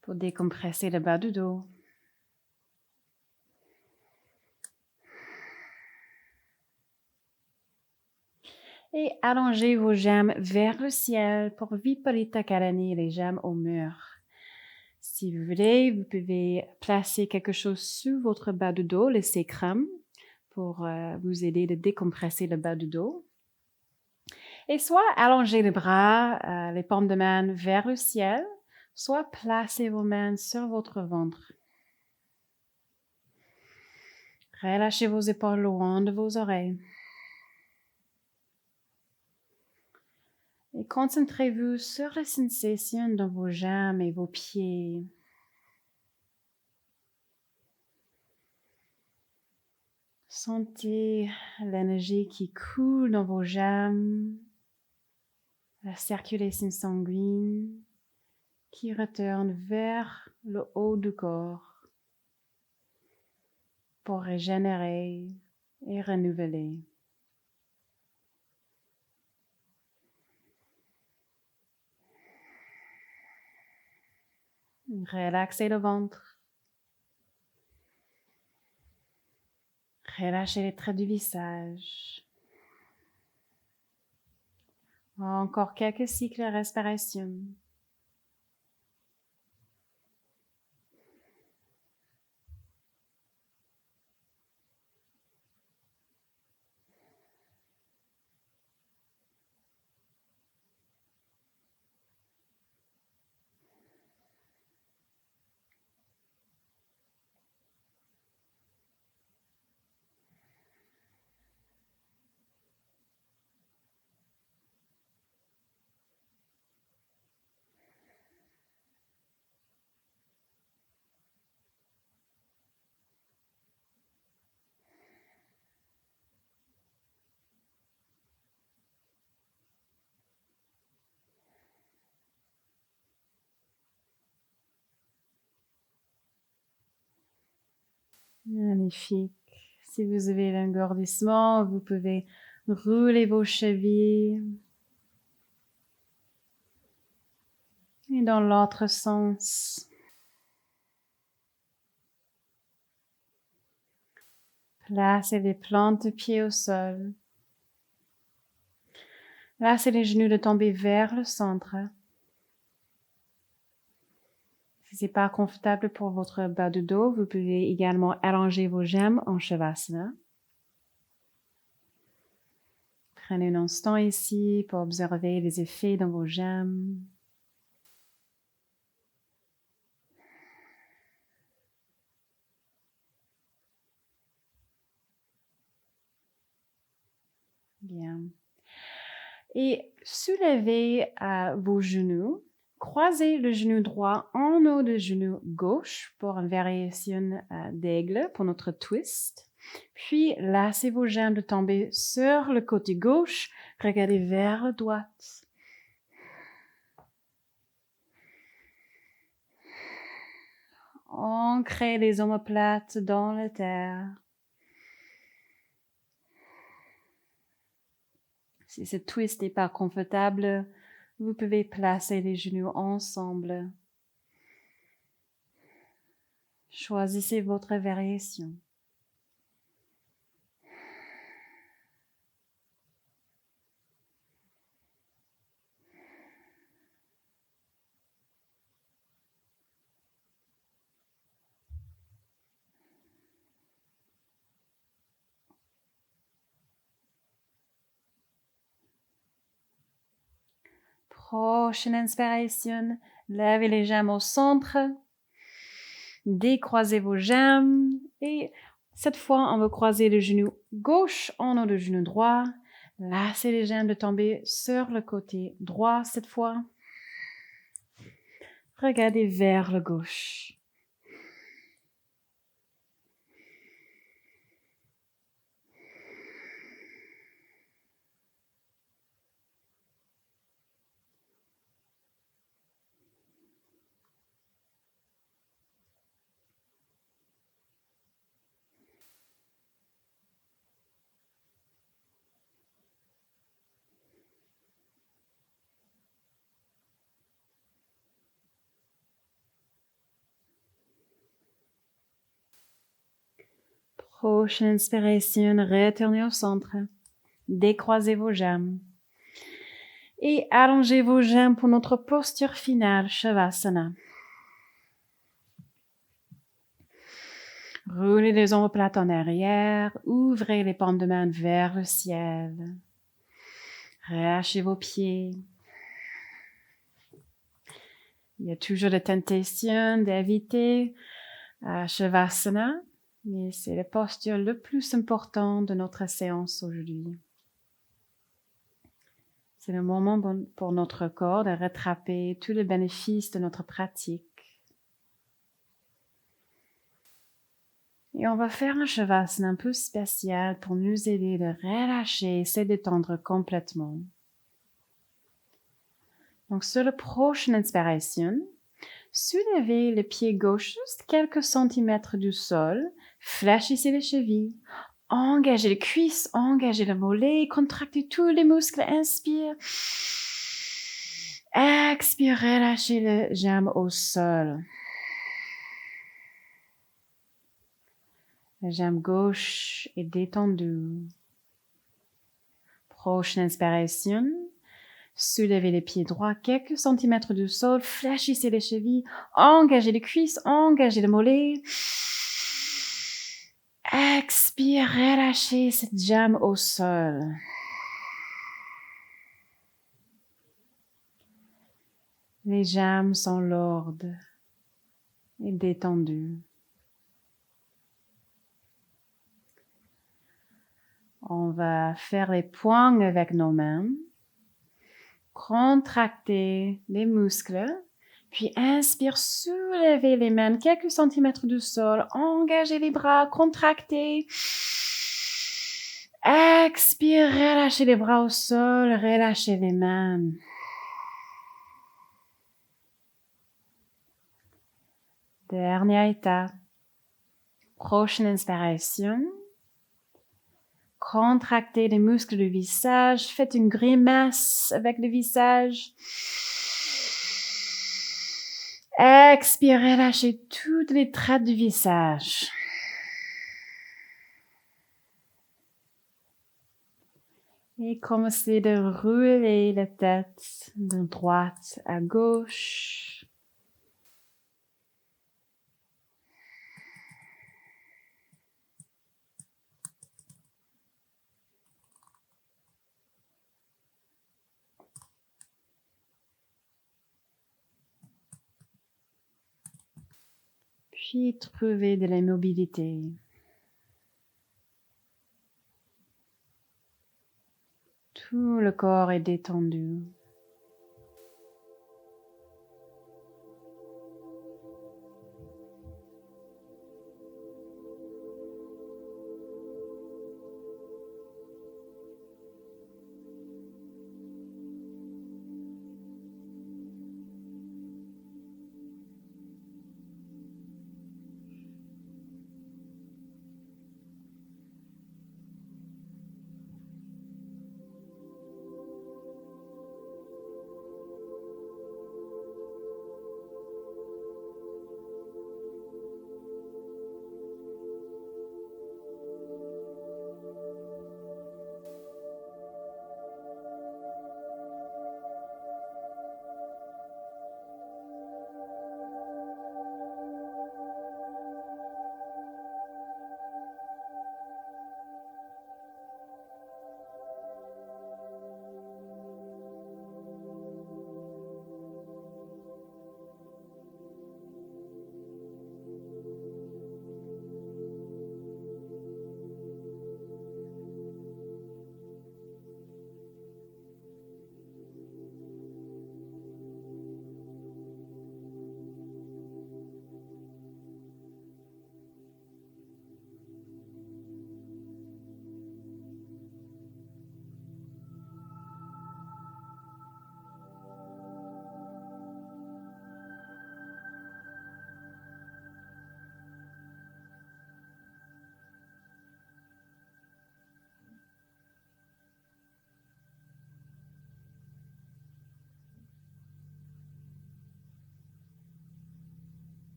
pour décompresser le bas du dos. Et allongez vos jambes vers le ciel pour Viparita Karani, les jambes au mur. Si vous voulez, vous pouvez placer quelque chose sous votre bas du dos, le sacrum, pour vous aider de décompresser le bas du dos. Et soit allongez les bras, les paumes de main vers le ciel, soit placez vos mains sur votre ventre. Relâchez vos épaules loin de vos oreilles. Et concentrez-vous sur la sensation dans vos jambes et vos pieds. Sentez l'énergie qui coule dans vos jambes, la circulation sanguine qui retourne vers le haut du corps pour régénérer et renouveler. Relaxez le ventre. Relâchez les traits du visage. Encore quelques cycles de respiration. Magnifique. Si vous avez l'engourdissement, vous pouvez rouler vos chevilles. Et dans l'autre sens. Placez les plantes de pied au sol. Laissez les genoux de tomber vers le centre. Si ce n'est pas confortable pour votre bas de dos, vous pouvez également allonger vos jambes en Shavasana. Prenez un instant ici pour observer les effets dans vos jambes. Bien. Et soulevez vos genoux. Croisez le genou droit en haut du genou gauche pour une variation d'aigle pour notre twist. Puis, laissez vos jambes tomber sur le côté gauche. Regardez vers la droite. Ancrez les omoplates dans la terre. Si ce twist n'est pas confortable, vous pouvez placer les genoux ensemble. Choisissez votre variation. Prochaine inspiration, levez les jambes au centre, décroisez vos jambes et cette fois, on va croiser le genou gauche en haut du genou droit. Laissez les jambes tomber sur le côté droit cette fois. Regardez vers le gauche. Prochaine inspiration, retournez au centre. Décroisez vos jambes. Et allongez vos jambes pour notre posture finale, Shavasana. Roulez les omoplates en arrière, ouvrez les paumes de main vers le ciel. Relâchez vos pieds. Il y a toujours la tentation d'éviter Shavasana, mais c'est la posture le plus importante de notre séance aujourd'hui. C'est le moment pour notre corps de rattraper tous les bénéfices de notre pratique. Et on va faire un Shavasana un peu spécial pour nous aider de relâcher et se détendre complètement. Donc, sur la prochaine inspiration, soulevez le pied gauche juste quelques centimètres du sol, fléchissez les chevilles, engagez les cuisses, engagez le mollet, contractez tous les muscles, inspire. Expire, relâchez les jambes au sol. La jambe gauche est détendue. Prochaine inspiration. Soulevez les pieds droits quelques centimètres du sol, fléchissez les chevilles, engagez les cuisses, engagez le mollet. Expire, relâchez cette jambe au sol. Les jambes sont lourdes et détendues. On va faire les poings avec nos mains. Contractez les muscles, puis inspire, soulevez les mains quelques centimètres du sol, engagez les bras, contractez. Expire, relâchez les bras au sol, relâchez les mains. Dernière étape. Prochaine inspiration. Contractez les muscles du visage. Faites une grimace avec le visage. Expirez, lâchez toutes les traits du visage. Et commencez de rouler la tête de droite à gauche. Puis trouvez de la mobilité. Tout le corps est détendu.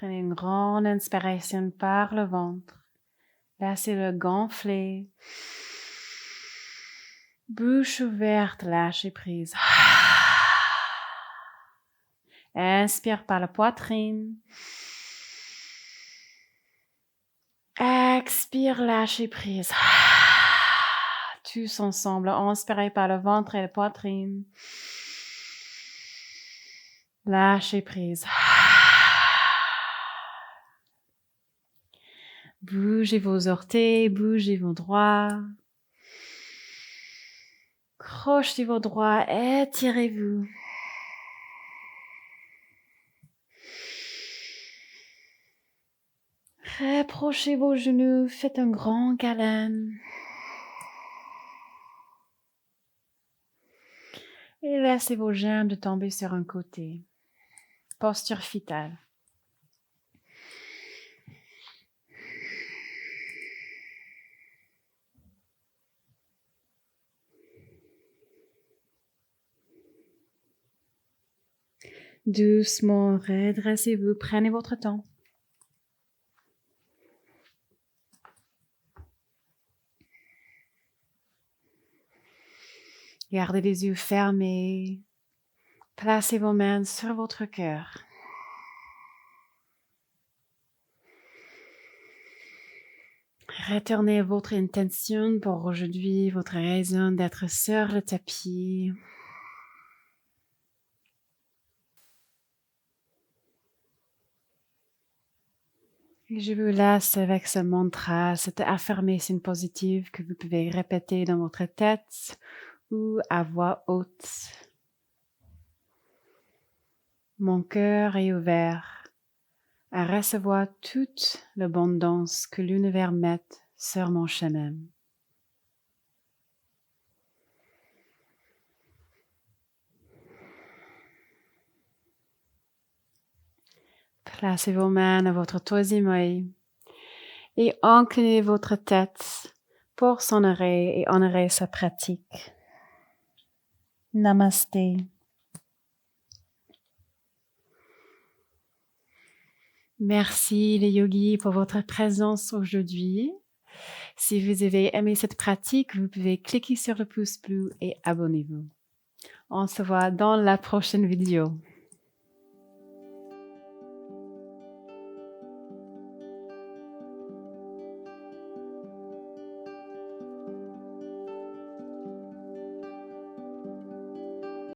Prenez une grande inspiration par le ventre. Laissez-le gonfler. Bouche ouverte, lâchez prise. Inspire par la poitrine. Expire, lâchez prise. Tous ensemble, inspirez par le ventre et la poitrine. Lâchez prise. Bougez vos orteils, bougez vos doigts. Crochetez vos doigts, étirez-vous. Rapprochez vos genoux, faites un grand câlin. Et laissez vos jambes tomber sur un côté. Posture fœtale. Doucement, redressez-vous, prenez votre temps. Gardez les yeux fermés. Placez vos mains sur votre cœur. Retournez à votre intention pour aujourd'hui, votre raison d'être sur le tapis. Et je vous laisse avec ce mantra, cette affirmation positive que vous pouvez répéter dans votre tête ou à voix haute. Mon cœur est ouvert à recevoir toute l'abondance que l'univers met sur mon chemin. Placez vos mains à votre troisième œil et inclinez votre tête pour s'honorer et honorer sa pratique. Namasté. Merci les yogis pour votre présence aujourd'hui. Si vous avez aimé cette pratique, vous pouvez cliquer sur le pouce bleu et abonnez-vous. On se voit dans la prochaine vidéo.